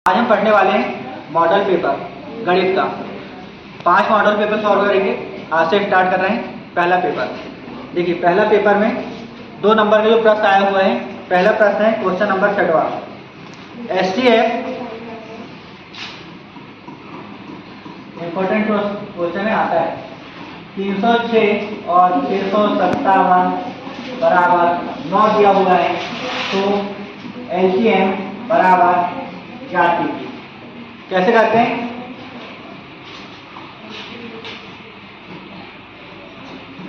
आज हम पढ़ने वाले हैं मॉडल पेपर गणित का। 5 मॉडल पेपर सॉल्व करेंगे। आज से स्टार्ट कर रहे हैं पहला पेपर। देखिए पहला पेपर में 2 नंबर के जो प्रश्न आए हुए हैं। पहला प्रश्न है क्वेश्चन नंबर 6वां। STF इंपॉर्टेंट क्वेश्चन है, आता है 306 और 657 बराबर 9 दिया हुआ है, तो LCM बराबर 4 की। कैसे करते हैं?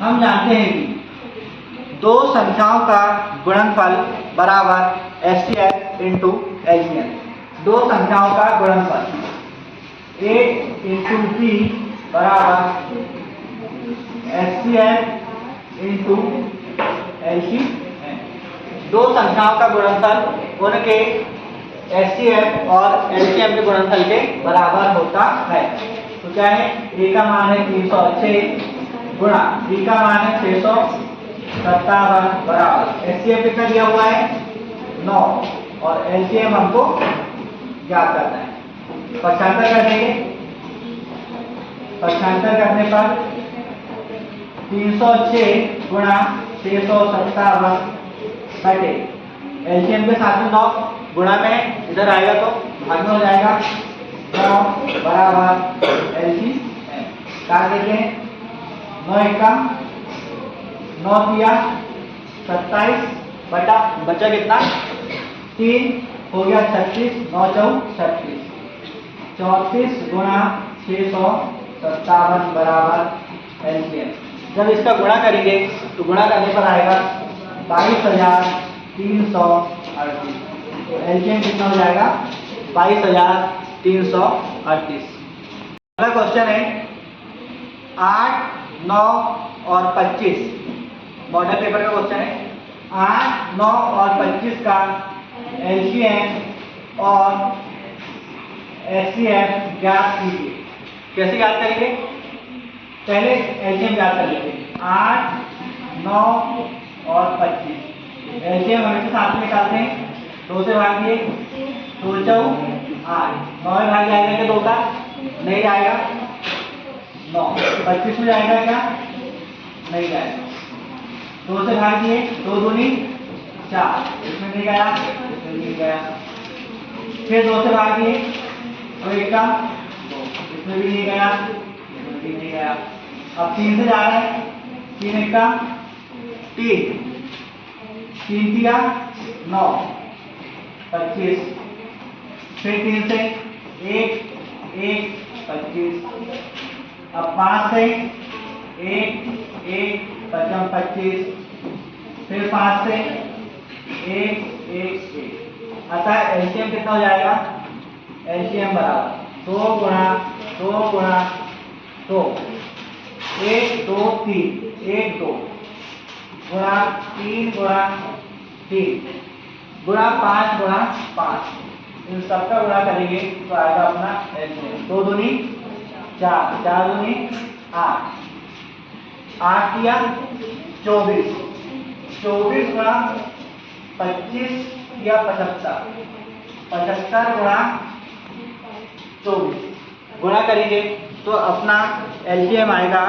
हम जानते हैं कि 2 संख्याओं का गुणनफल बराबर STF इंटू LCM। 2 संख्याओं का गुणनफल A इंटू B बराबर STF इंटू LCM। 2 संख्याओं का गुणनफल उनके STF और LCM के गुणनफल के बराबर होता है। तो क्या है? A का मान है 306 गुणा B का मान है 657 बराबर STF कितना दिया हुआ है 9 और LCM हमको ज्ञात करना है। पक्षांतर कर देंगे। पक्षांतर करने पर 306 गुणा 657 बटे LCM के साथ में 9 गुणा में इधर आएगा तो भाग में हो जाएगा 9 बराबर LCM। काट देते हैं। 9 एकम 9 दिया 27 बटा बचा कितना 3 हो गया 36 9 चौ 36 34 गुणा 657 बराबर LCM। जब इसका गुणा करेंगे तो गुणा करने पर आएगा 22,338। तो LCM कितना हो जाएगा 22,338। अगला क्वेश्चन है 8, 9 और 25। मॉडल पेपर का क्वेश्चन है 8, 9 और 25 का LCM और STF ज्ञात कीजिए। कैसे ज्ञात करेंगे? पहले LCM ज्ञात कर लेते हैं। 8, 9 और 25 LCM हमेशा साथ में निकालते हैं। 2 से भाग दिए 2 चौ 8 9 में भाग जाएगा क्या 2 का? नहीं आएगा 9। 25 में जाएगा क्या? नहीं जाएगा। 2 से भाग दिए 2 दूनी 4 इसमें नहीं गया, इसमें नहीं गया। फिर 2 से भाग दिए तो 1 का 2 इसमें भी नहीं गया, इसमें भी नहीं गया। अब 3 से जा रहा है 3 1 का 3 3 दिया 9 25। फिर 3 से 1 1 25। अब 5 से 1 1 55 25। फिर 5 से 1 1 1। अतः LCM कितना हो जाएगा? LCM बराबर 2 गुणा 2 गुणा 2 1 2 3 1 2 गुणा 3 गुणा 3 गुणा 5 गुणा 5। इन सबका गुणा करेंगे तो आएगा अपना LCM। 2 दूनी 4 4 दूनी 8 8 किया 24 24 गुणा 25 या 75 75 गुणा 24 गुणा करेंगे तो अपना LCM आएगा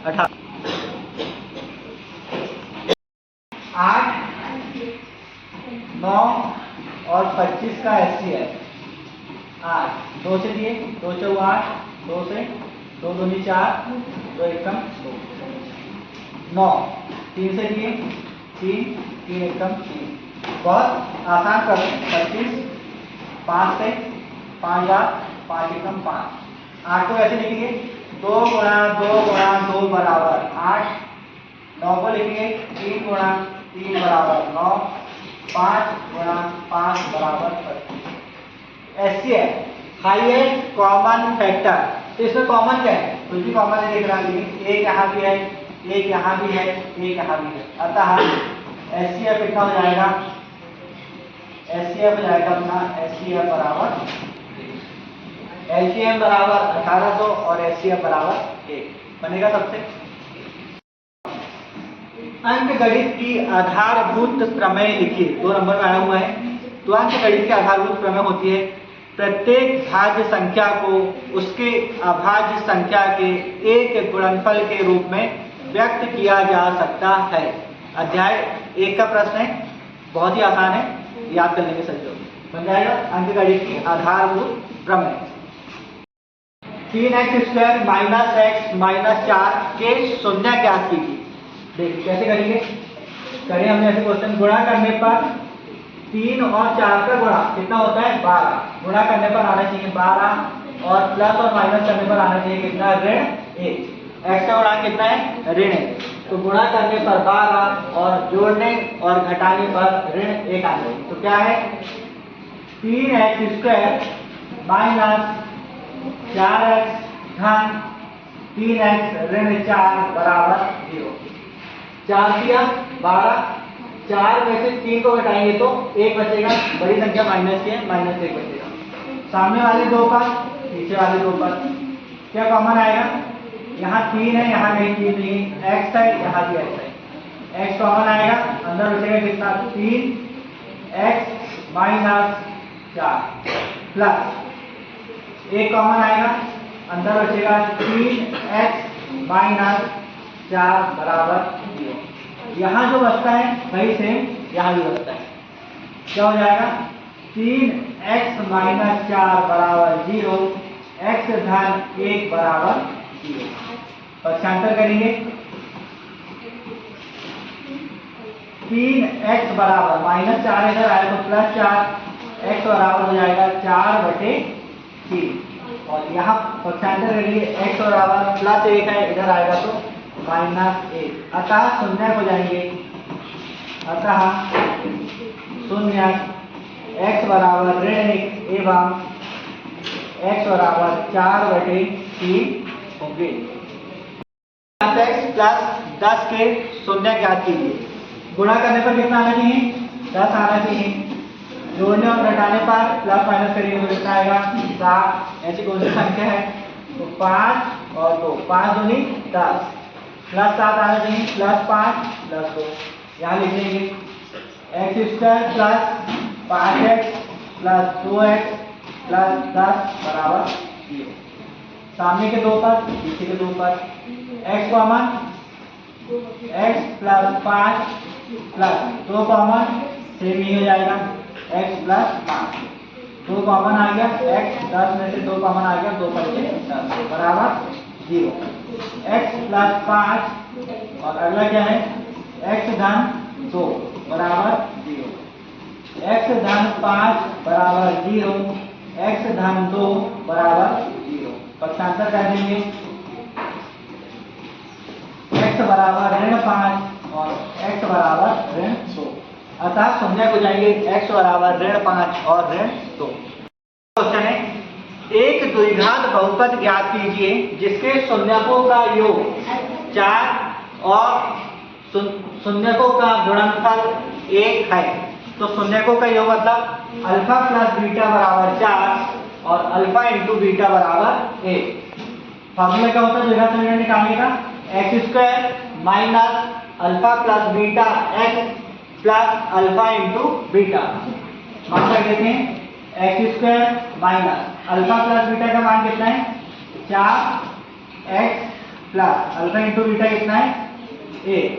18। 8 9 और 25 का STF 8 2 से दिए 2 चौ 8 2 से 2 दूनी 4 2 एकम 2 9 3 से दिए 3 3 एकम 3। बहुत आसान कर 25 5 से 5 बार 5 एकम 5। 8 को ऐसे लिखेंगे 2 गुणा 2 गुणा 2 बराबर 8। 9 को लिखेंगे 3 गुणा 3 बराबर 9 5 गुणा 5 बराबर 25। STF highest common factor. तो इसमें कॉमन क्या है? कुछ भी कॉमन नहीं दिख रहा है। एक यहाँ भी है, एक यहाँ भी है, एक यहाँ भी है। अतः STF कितना हो जाएगा? STF हो जाएगा अपना STF बराबर LCM बराबर 1800 और STF बराबर 1 बनेगा सबसे। अंकगणित की आधारभूत प्रमेय लिखिए। 2 नंबर में आया हुआ है तो अंकगणित की आधारभूत प्रमेय होती है प्रत्येक भाज्य संख्या को उसके अभाज्य संख्या के एक गुणनफल के रूप में व्यक्त किया जा सकता है। अध्याय 1 का प्रश्न है, बहुत ही आसान है, याद करने के सही बन जाएगा। अंकगणित की आधारभूत प्रमेय 3x² माइनस x माइनस 4 के शून्य ज्ञात कीजिए। देखिए कैसे करेंगे, करें हमने ऐसे क्वेश्चन, गुणा करने पर 3 और 4 का गुणा कितना होता है 12, गुणा करने पर आना चाहिए 12 और प्लस और माइनस करने पर आना चाहिए कितना ऋण 1। x का गुणा कितना है ऋण 1, तो गुणा करने पर 12 और जोड़ने और घटाने पर ऋण 1 आ जाएगी। तो क्या है 3x² माइनस 4x धन 3x ऋण 4 बराबर 0। 4 किया 12, 4 में से 3 को घटाएंगे तो 1 बचेगा, बड़ी संख्या माइनस की है, माइनस 1 बचेगा। सामने वाले 2 पर, पीछे वाले 2 पर क्या कॉमन आएगा, यहाँ 3 है, यहाँ कहीं 3 नहीं, x है, यहाँ भी x है, x कॉमन आएगा, अंदर बचेगा कितना 3x माइनस 4 प्लस 1 कॉमन आएगा, अंदर बचेगा 3x माइनस 4 बराबर 0। यहाँ जो बचता है वही सेम यहाँ भी बचता है, क्या हो जाएगा 3x माइनस 4 बराबर 0, x धन 1 बराबर 0। पक्षांतर करेंगे 3x बराबर माइनस 4 इधर आया तो प्लस 4, x बराबर हो जाएगा 4/3 और यहाँ पक्षांतर करेंगे x बराबर प्लस 1 है, इधर आएगा तो माइनस 1, अतः शून्य हो जाएंगे, अतः शून्य x बराबर ऋण 1 एवं x बराबर 4/3 होंगे। 7x प्लस 10 के शून्य ज्ञात कीजिए। गुणा करने पर कितना आना चाहिए 10 आना चाहिए, जोड़ने और घटाने पर प्लस माइनस करेंगे तो कितना आएगा 7। ऐसी कौन सी संख्या है, तो 5 और 2, 5 दूनी 10, प्लस 7 आना चाहिए, प्लस 5 प्लस 2, यहाँ लिख लेंगे x² plus 5x plus 2x plus 10 बराबर 0। सामने के 2 पर, पीछे के 2 पर, x common, x plus 5 plus 2 common, same ही हो जाएगा x प्लस 5, 2 कॉमन आ गया, x 10 में से 2 कॉमन आ गया, 2 पर 10 बराबर 0। x प्लस 5 और अगला क्या है x धन 2 बराबर 0, x धन 5 बराबर 0, x धन 2 बराबर 0। पक्षांतर कर देंगे x बराबर ऋण 5 और x बराबर ऋण 2, अतः शून्य हो जाएंगे x बराबर ऋण 5 और ऋण 2। क्वेश्चन है एक द्विघात बहुपद ज्ञात कीजिए जिसके शून्यकों का योग 4 और शून्यकों का गुणनफल 1 है। तो शून्यकों का योग मतलब अल्फा प्लस बीटा बराबर 4 और अल्फा इंटू बीटा बराबर 1। फॉर्मूला क्या होता है द्विघात समीकरण निकालने का, x² minus alpha plus beta x plus alpha into beta. मान कर देते हैं x² minus alpha plus beta का मान कितना है 4x plus alpha into beta कितना है 1।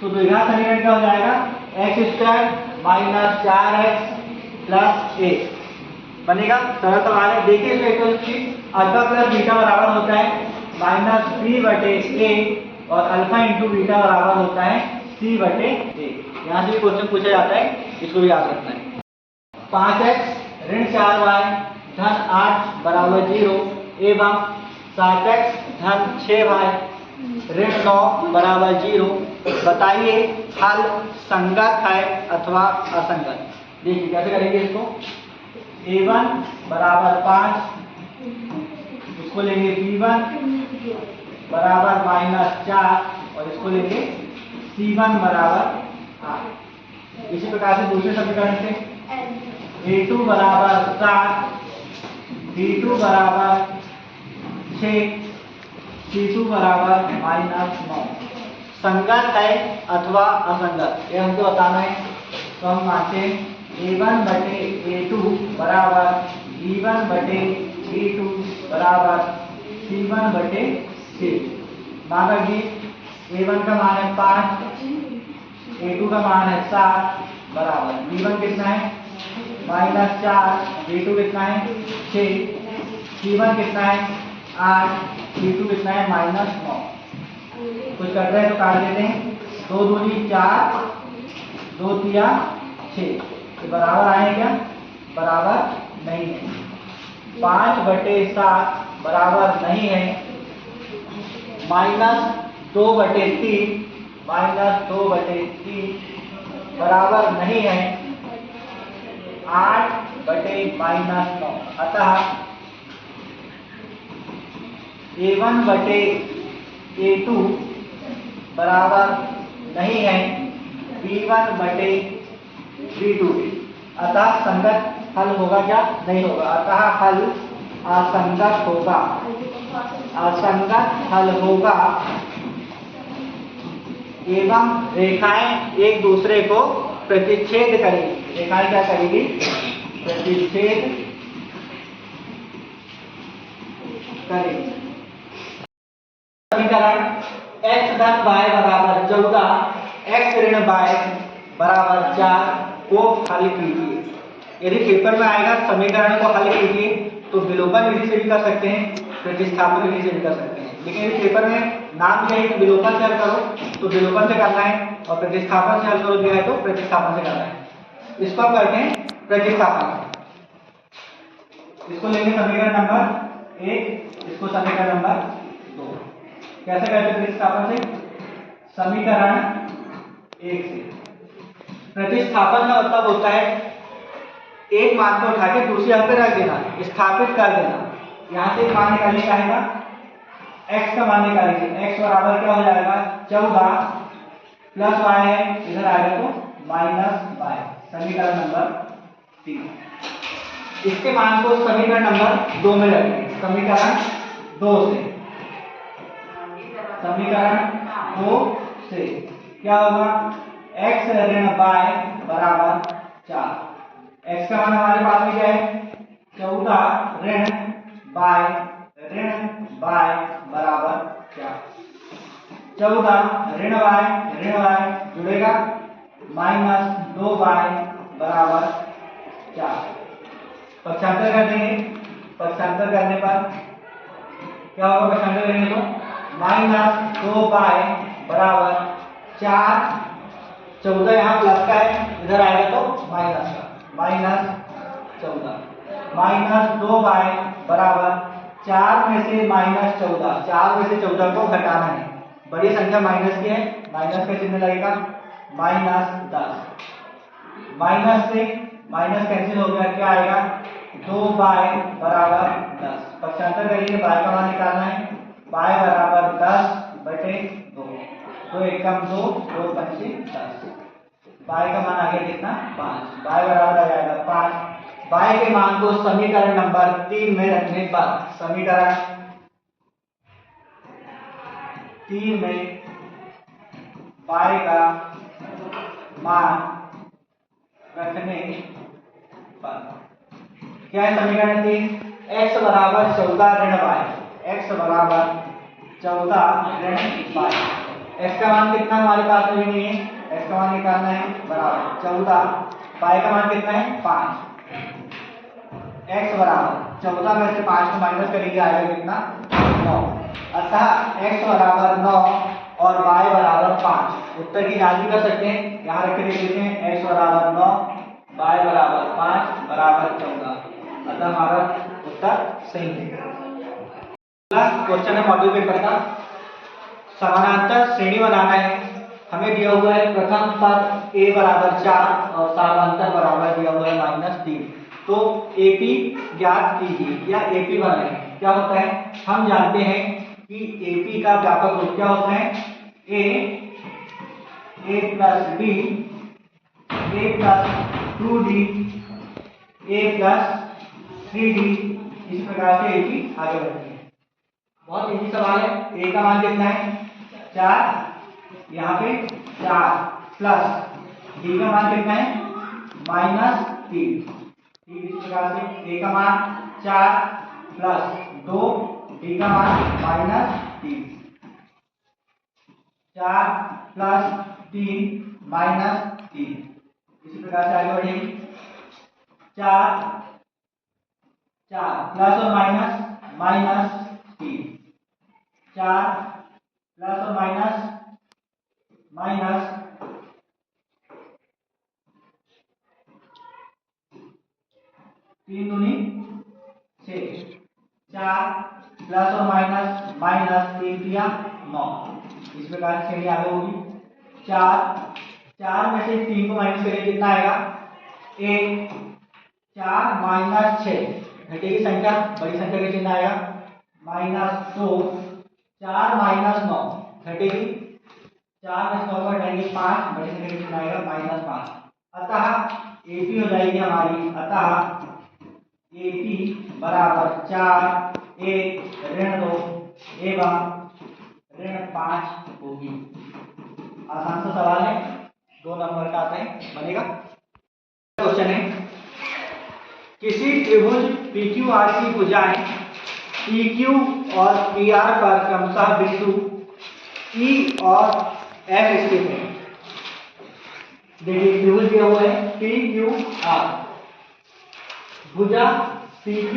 तो द्विघात समीकरण क्या हो जाएगा x² माइनस 4x प्लस 1 बनेगा। सरल सवाल है, देखिए इसमें अल्फा प्लस बीटा बराबर होता है माइनस b/a और अल्फा इंटू बीटा बराबर होता है c/a। यहाँ से भी क्वेश्चन पूछा जाता है, इसको भी याद रखना है। 5x ऋण 4y धन 8 बराबर 0 एवं 7x धन 6y ऋण 9 बराबर 0। बताइए हल संगत है अथवा असंगत। देखिए कैसे करेंगे इसको, a1 बराबर 5, इसको लेंगे b1 बराबर -4 और इसको लेंगे c1 बराबर 8। इसी प्रकार से दूसरे समीकरण से a2 बराबर 7, b2 बराबर 6, c2 बराबर -9। संगत है अथवा असंगत ये हमको बताना है। तो हम मानते हैं A1 बटे A2 बराबर B1 बटे B2 बराबर C1 बटे C। मान रखिए A1 का मान है 5, A2 का मान है 7 बराबर B1 कितना है -4, B2 कितना है 6, C1 कितना है 8, C2 कितना है -9। कुछ कट रहे हैं तो काट देते हैं। 2 दूनी 4, 2 तिया 6, ये बराबर आए क्या? बराबर नहीं है। 5 बटे 7 बराबर नहीं है। -2 बटे 3, -2 बटे 3 बराबर नहीं है 8 बटे -9। अतः A1 बटे A2 बराबर नहीं है B1 बटे B2। अतः संगत हल होगा क्या? नहीं होगा। अतः हल असंगत होगा। असंगत हल होगा एवं रेखाएं एक दूसरे को प्रतिच्छेद करेगी। रेखाएं क्या करेगी? प्रतिच्छेद करेगी। समीकरण x धन y बराबर 14, x ऋण y बराबर 4 को हल कीजिए। यदि पेपर में आएगा समीकरण को हल कीजिए तो विलोपन विधि से भी कर सकते हैं, प्रतिस्थापन विधि से भी कर सकते हैं। लेकिन यदि पेपर में नाम दिया है कि विलोपन से हल करो तो विलोपन से करना है, और प्रतिस्थापन से हल करो दिया है तो प्रतिस्थापन से करना है। इसको हम करते हैं प्रतिस्थापन। इसको लेंगे समीकरण नंबर 1, इसको समीकरण नंबर 2। कैसे करते हैं प्रतिस्थापन से? समीकरण 1 से प्रतिस्थापन का मतलब होता है एक मान को उठा के दूसरी जगह पे रख देना, स्थापित कर देना। यहाँ से एक मान निकालने का आएगा, x का मान निकालेंगे। x बराबर क्या हो जाएगा? 14 प्लस y है, इधर आएगा तो -y। समीकरण नंबर 3। इसके मान को समीकरण नंबर 2 में रखेंगे। समीकरण 2 से, समीकरण 2 से क्या होगा? x ऋण y बराबर 4। x का मान हमारे पास में क्या है? 14 ऋण y बराबर 4। 14 ऋण y जुड़ेगा, -2y बराबर 4। पक्षांतर कर देंगे। पक्षांतर करने पर क्या होगा? पक्षांतर करेंगे तो -2y बराबर 4, 14 यहाँ प्लस का है, इधर आएगा तो माइनस का, -14 -2y बराबर 4 में से -14, 4 में से 14 को घटाना है। बड़ी संख्या माइनस की है, माइनस का चिन्ह लगेगा, -10। माइनस से माइनस कैंसिल हो गया, क्या आएगा? 2y बराबर 10। पक्षांतर करिए, y का मान निकालना है। y बराबर 10 बटे 2, 2 एकम 2, 2 पंचे 10। y का मान आ गया कितना? 5। y बराबर आ जाएगा 5। y के मान को समीकरण नंबर 3 में रखने पर, समीकरण 3 में y का मान रखने पर क्या है? समीकरण 3, x बराबर 14 ऋण y, x बराबर 14 ऋण y। x का मान कितना हमारे पास में नहीं है, x का मान निकालना है, बराबर 14, y का मान कितना है? 5। x बराबर 14 में से 5 को माइनस करेंगे, आएगा कितना? 9। अतः x बराबर 9 और y बराबर 5। उत्तर की जांच भी कर सकते हैं, यहाँ रख के देख लेते हैं। x बराबर 9, y बराबर 5 बराबर 14। अतः हमारा उत्तर सही है। लास्ट क्वेश्चन है मॉड्यूल पेपर का, समानांतर श्रेणी बनाना है। हमें दिया हुआ है प्रथम पद a बराबर 4 और समानांतर बराबर दिया हुआ है -3। तो AP ज्ञात कीजिए या AP बनाएं। क्या होता है? हम जानते हैं कि AP का व्यापक रूप क्या होता है? a plus b, a plus 2d, a plus 3d। इस प्रकार से AP आगे बढ़ती है। बहुत इजी सवाल है। a का मान कितना है? 4, यहाँ पे 4 प्लस d का मान कितना है? माइनस 3। ठीक इस प्रकार से a का मान 4 प्लस 2, b का मान माइनस 3। 4 plus 3 minus 3। इसी प्रकार से आगे बढ़ेंगे। 4 प्लस और माइनस माइनस 3। 4 प्लस और माइनस माइनस 3 दूनी 6। 4 प्लस और माइनस माइनस 3 दिया 9। इस प्रकार से श्रेणी आगे होगी। 4 में से 3 को माइनस करें कितना आएगा 1। 4 माइनस 6 घटेगी संख्या, बड़ी संख्या का चिन्ह आएगा माइनस 2। 4 माइनस 9 घटेगी, 4 में 9 को घटाएंगे 5, बड़ी संख्या का चिन्ह आएगा माइनस 5। अतः एपी हो जाएगी हमारी, अतः एपी बराबर 4 1 ऋण 2 एवं ऋण 5 होगी। आसान सा सवाल है, 2 नंबर का आता है, बनेगा। क्वेश्चन है किसी त्रिभुज PQRC भुजाएं PQ और PR पर क्रमशः बिंदु E और F स्थित है। देखिए त्रिभुज दिया हुआ है PQR, भुजा PQ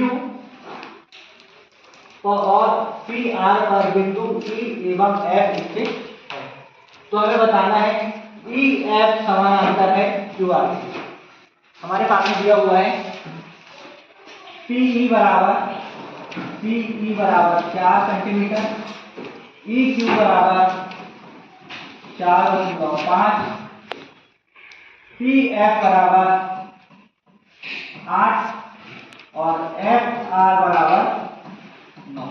और PR पर बिंदु E एवं F स्थित है। तो हमें बताना है EF समानांतर है QR के। हमारे पास में दिया हुआ है PE बराबर 4 सेंटीमीटर, EQ बराबर 4.5, PF बराबर 8 और FR बराबर 9।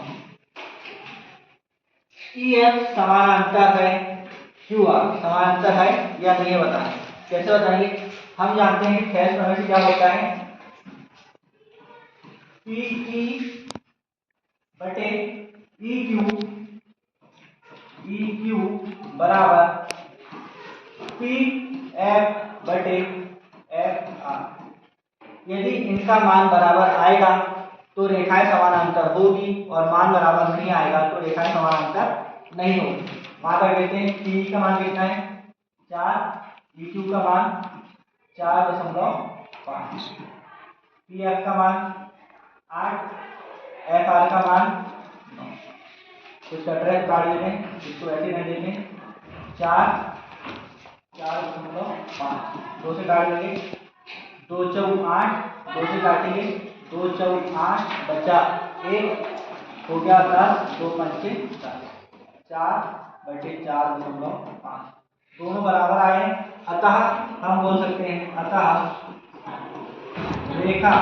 EF समानांतर है QR, समानांतर है या नहीं बताएं। कैसे बताएंगे? हम जानते हैं कि ठेस प्रमेय से क्या होता है, PE बटे EQ बराबर PF बटे FR। यदि इनका मान बराबर आएगा तो रेखाएं समानांतर होगी, और मान बराबर नहीं आएगा तो रेखाएं समानांतर नहीं होगी। मान कर देते हैं PE का मान कितना है 4, EQ का मान 4.5, PF का मान 8, FR का मान 9। तो इसका ट्रेस काट देते हैं, इसको ऐसे रख देते हैं 4.5, 2 से काट देंगे 2 चौक 8, 2 से काटेंगे 2 चौक 8 बचा 1 हो गया 10, 2 पंचे 4/4.5। दोनों बराबर आए, अतः हम बोल सकते हैं अतः रेखा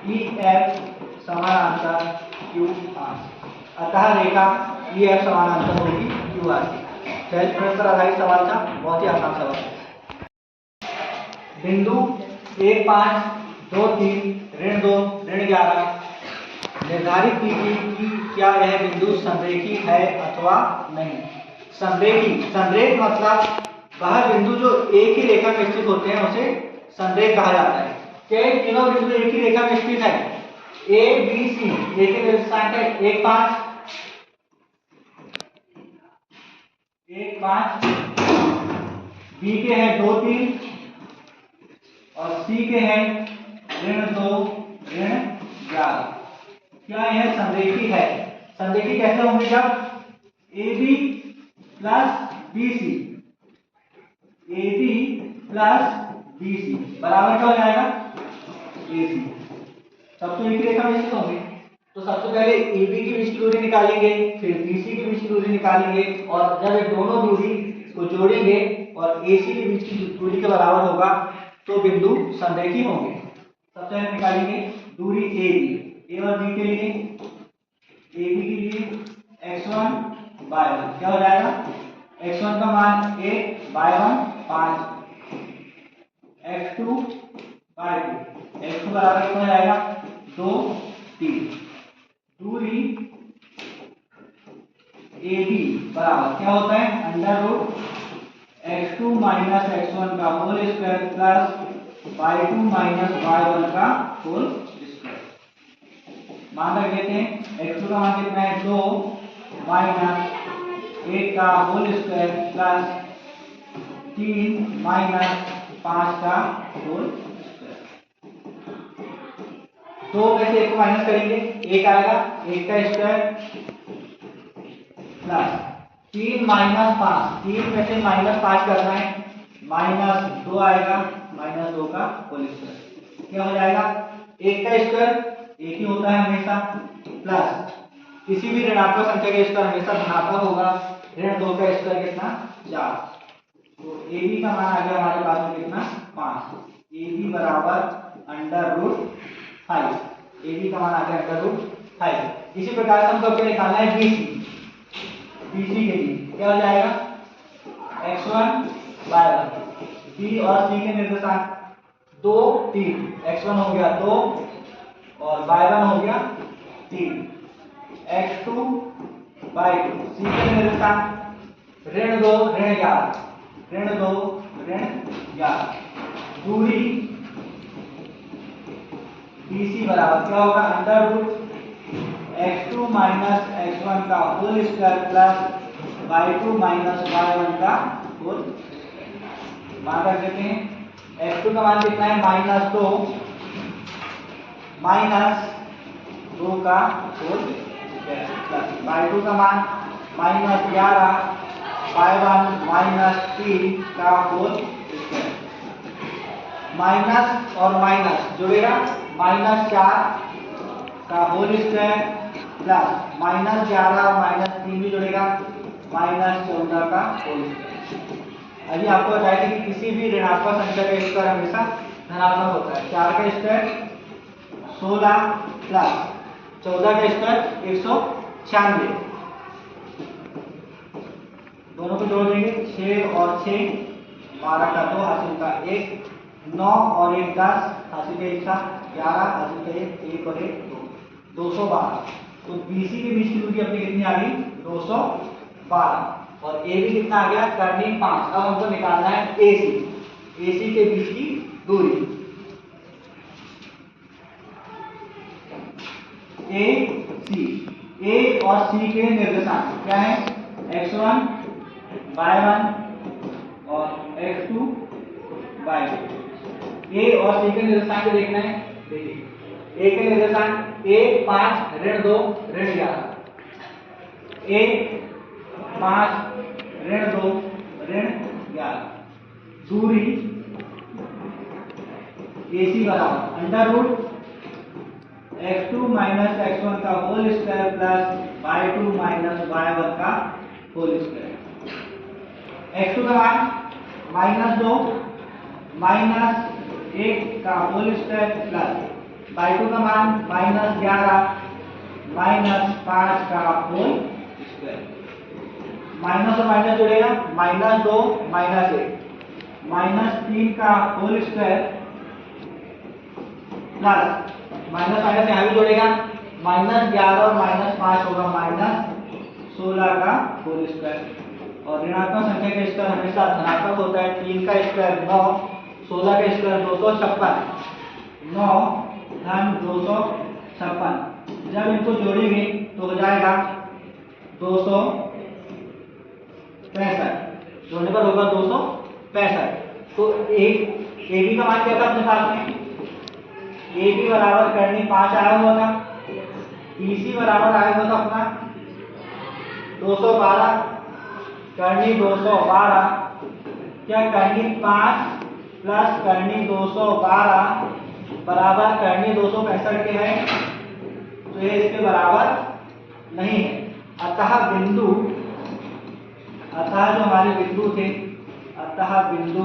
EF समानांतर QR। अतः रेखा EF समानांतर होगी QR से। सहज प्रश्न पर आधारित सवाल था, बहुत ही आसान सवाल। बिंदु 1 5 2 3 ऋण 2 ऋण 11 निर्धारित कीजिए कि क्या यह बिंदु संरेखी है अथवा नहीं। संरेख मतलब वह बिंदु जो एक ही रेखा में स्थित होते हैं उसे संरेख कहा जाता है। क्या तीनों बिंदु एक ही रेखा में स्थित है? A B C एक ही निर्देशांक है 1 5 1 5, B के हैं 2 3 और C के हैं ऋण 2 ऋण 11। क्या यह संरेखी है? संरेखी कैसे होंगे? जब AB प्लस BC बराबर क्या हो जाएगा AC। तब तो एक रेखा में स्थित होंगे। तो सबसे पहले AB की बीच की दूरी निकालेंगे, फिर BC की बीच की दूरी निकालेंगे, और जब ये दोनों दूरी को जोड़ेंगे और AC के बीच की दूरी के बराबर होगा तो बिंदु संरेखी होंगे। सबसे पहले निकालेंगे दूरी AB, A और B के लिए, AB के लिए x1 y1 क्या हो जाएगा? x1 का मान 1, y1 5, x2 y2 x2 बराबर कितना हो जाएगा 2 3। दूरी AB बराबर क्या होता है? Under root x2 minus x1 का whole square plus y2 minus y1 का होल स्क्वायर। मान रख देते हैं x2 का मान कितना है 2 माइनस 1 का होल स्क्वायर प्लस 3 माइनस 5 का होल स्क्वायर। 2 में से 1 को माइनस करेंगे 1 आएगा 1 का स्क्वायर प्लस 3 माइनस 5, 3 में से माइनस 5 करना है माइनस 2 आएगा माइनस 2 का होल स्क्वायर। क्या हो जाएगा 1 का स्क्वायर 1 ही होता है हमेशा प्लस किसी भी ऋणात्मक संख्या का स्क्वायर हमेशा धनात्मक होगा। ऋण 2 का स्क्वायर कितना 4। तो ab का मान आ गया हमारे पास में कितना 5। ab बराबर √5। ab का मान आ गया √5। इसी प्रकार से हमको क्या निकालना है bc के लिए क्या हो जाएगा x1 y1 b और c के निर्देशांक 2 3 x1 हो गया 2 और y1 हो गया 3 x2 y2 c के निर्देशांक ऋण 2 ऋण 11 दूरी bc बराबर क्या होगा √x2 माइनस x1 का whole square plus y2 minus y1 का होल। मान रख देते हैं x2 का मान कितना है -2 माइनस 2 का होल स्क्वायर प्लस y2 का मान -11 y1 -3 का होल स्क्वायर। माइनस और माइनस जुड़ेगा -4 का होल स्क्वायर प्लस -11 और -3 भी जुड़ेगा -14 का होल स्क्वायर। अभी आपको बताया कि किसी भी ऋणात्मक संख्या का स्क्वायर हमेशा धनात्मक होता है। 4 का स्क्वायर 16 प्लस 14 का स्क्वायर 196। दोनों को जोड़ देंगे 6 और 6 12 का 2 हासिल का 1 9 और 1 10 हासिल का 1 था 11 हासिल का 1 और 1 2 212। तो BC के बीच की दूरी अपनी कितनी आ गई 212 और AB कितना आ गया करनी 5। अब हमको निकालना है AC के बीच की दूरी AC A और C के निर्देशांक क्या है x1 y1 और x2 y2। A और C के निर्देशांक देखना है। देखिए A के निर्देशांक A 5 ऋण 2 ऋण 11 A 5 ऋण 2 ऋण 11 दूरी AC बराबर √x2 माइनस x1 का whole square plus y2 minus y1 का होल स्क्वायर। x2 का मान -2 -1 का होल स्क्वायर प्लस y2 का मान -11 -5 का होल स्क्वायर। माइनस और माइनस जुड़ेगा -2 -1 -3 का whole square plus minus minus यहाँ भी जोड़ेगा -11 और -5 होगा -16 का होल स्क्वायर। और ऋणात्मक संख्या का स्क्वायर हमेशा धनात्मक होता है। 3 का स्क्वायर 9 16 का स्क्वायर 256 9 धन 256। जब इनको जोड़ेंगे तो हो जाएगा 265। जोड़ने पर होगा 265। तो AB का मान क्या था अपने पास में AB बराबर करनी 5 आया हुआ था। BC बराबर आया हुआ था अपना 212 करनी 212 क्या करनी 5 प्लस करनी 212 बराबर करनी 265 के है। तो ये इसके बराबर नहीं है। अतः जो हमारे बिंदु थे अतः बिंदु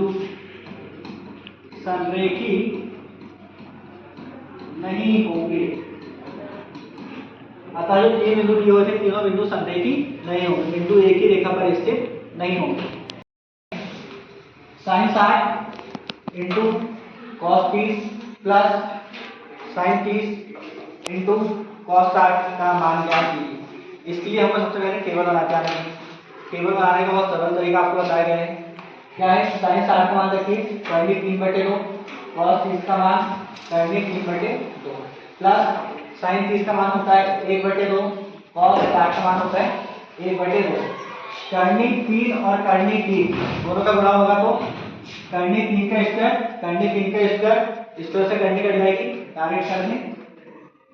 संरेखी नहीं होंगे। अतः जो 3 बिंदु दिए हुए थे तीनों बिंदु संरेखी नहीं होंगे। बिंदु एक ही रेखा पर स्थित नहीं होंगे। sin 60 into cos 30 plus sin 30 into cos 60 का मान ज्ञात कीजिए। इसके लिए हमको सबसे पहले टेबल बनाते आना है। टेबल बनाने का बहुत सरल तरीका आपको बताया गया है। क्या है sin 60 का मान रखिए 3/2 cos 30 का मान करनी 3/2 प्लस sin 30 का मान होता है 1/2, cos 60 का मान होता है 1/2। करनी 3 और करनी 3 दोनों का गुणा होगा तो करनी 3 का स्क्वायर, करनी 3 का स्क्वायर, इस तरह से करनी कट जाएगी, डायरेक्ट करनी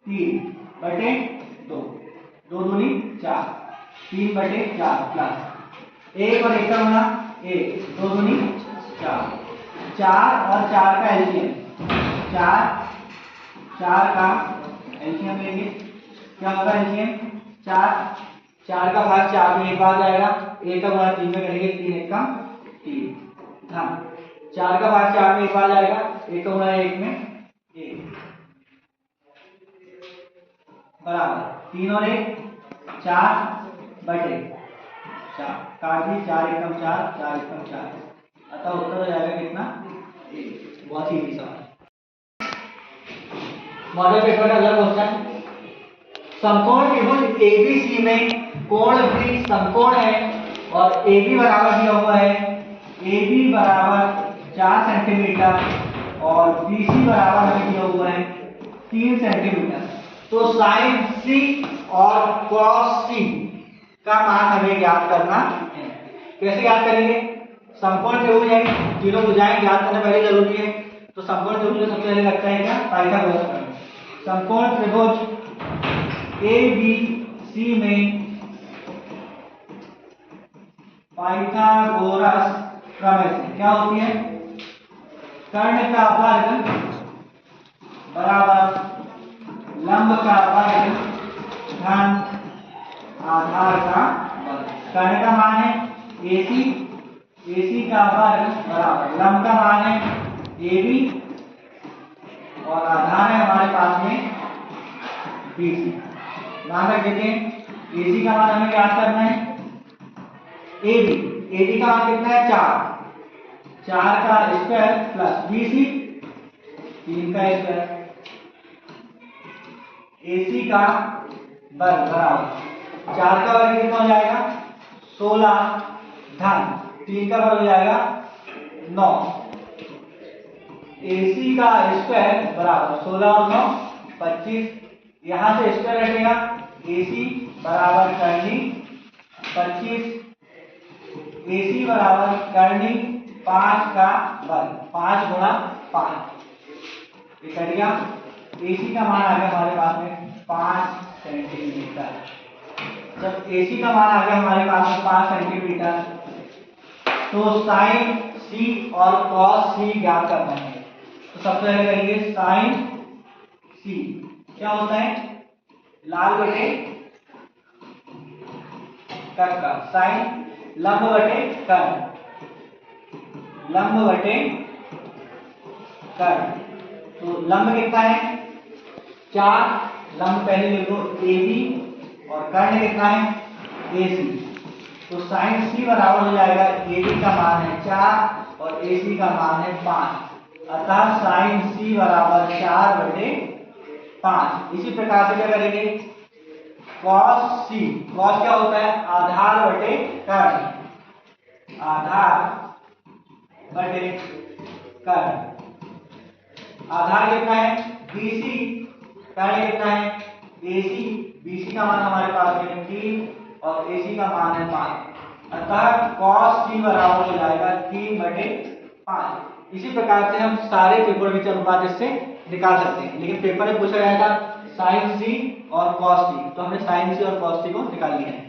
3/2, 2 दूनी 4, 3/4 प्लस 1 और 1 का गुणा 1, 2 दूनी 4, 4 और 4 का एलसीएम, 4 का एलसीएम लेंगे, क्या होगा एलसीएम 4, 4 का भाग 4 में एक बार जाएगा, 1 का गुणा 3 में करेंगे, 3 1 का 3, हाँ 4 का भाग 4 में एक बार जाएगा, 1 का गुणा 1 में 1 बराबर 3 और 1 4/4 काट दी, 4 एकम 4, 4 एकम 4, अतः उत्तर हो जाएगा कितना 1। बहुत ही इजी सवाल। मॉडल पेपर का अगला क्वेश्चन, समकोण त्रिभुज एबीसी में कोण भी समकोण है और AB बराबर दिया हुआ है, AB बराबर 4 सेंटीमीटर और BC बराबर हमें दिया हुआ है 3 सेंटीमीटर। तो साइन C और cos C का मान हमें ज्ञात करना है। कैसे ज्ञात करेंगे? समकोण त्रिभुज है, तीनों भुजाएं ज्ञात करना पहले जरूरी है। तो समकोण त्रिभुज में सबसे पहले लगता है क्या? पाइथागोरस प्रमेय। समकोण त्रिभुज ABC में पाइथागोरस प्रमेय से क्या होती है? कर्ण का वर्ग बराबर लंब का वर्ग धन आधार का वर्ग। कर्ण का मान है AC, AC का वर्ग बराबर लंब का मान है AB और आधार है हमारे पास में BC। ध्यान रख देते हैं, AC का मान हमें ज्ञात करना है AB का मान कितना है 4 का स्क्वायर प्लस BC 3 का स्क्वायर, AC का वर्ग बराबर 4 का वर्ग कितना हो जाएगा 16 धन 3 का वर्ग हो जाएगा 9, AC का स्क्वायर बराबर 16 और 9 25, यहां से स्क्वायर हटेगा, AC बराबर करनी 25, AC बराबर करनी 5 का वर्ग, 5 गुणा 5 ये कट गया। AC का मान आ गया हमारे पास में 5 सेंटीमीटर। जब AC का मान आ गया हमारे पास में 5 सेंटीमीटर, तो साइन C और cos C ज्ञात करना है। तो सबसे पहले करेंगे साइन C क्या होता है लाल बटे कट का, साइन लंब बटे कट, लंब बटे कट। तो लंब कितना है 4, लंब पहले लिख लो AB और कर्ण कितना है AC। तो साइन C बराबर हो जाएगा AB का मान है 4 और AC का मान है 5, अतः साइन C बराबर 4/5। इसी प्रकार से क्या करेंगे cos C, cos क्या होता है आधार बटे कर्ण, आधार बटे कर्ण। आधार कितना है BC, कर्ण कितना है AC, BC का मान हमारे पास में 3 और AC का मान है 5, अतः cos C बराबर हो जाएगा 3/5। इसी प्रकार से हम सारे त्रिकोणमितीय अनुपात इससे निकाल सकते हैं, लेकिन पेपर में पूछा गया था साइन C और cos C, तो हमने साइन C और cos C को निकाल लिया है।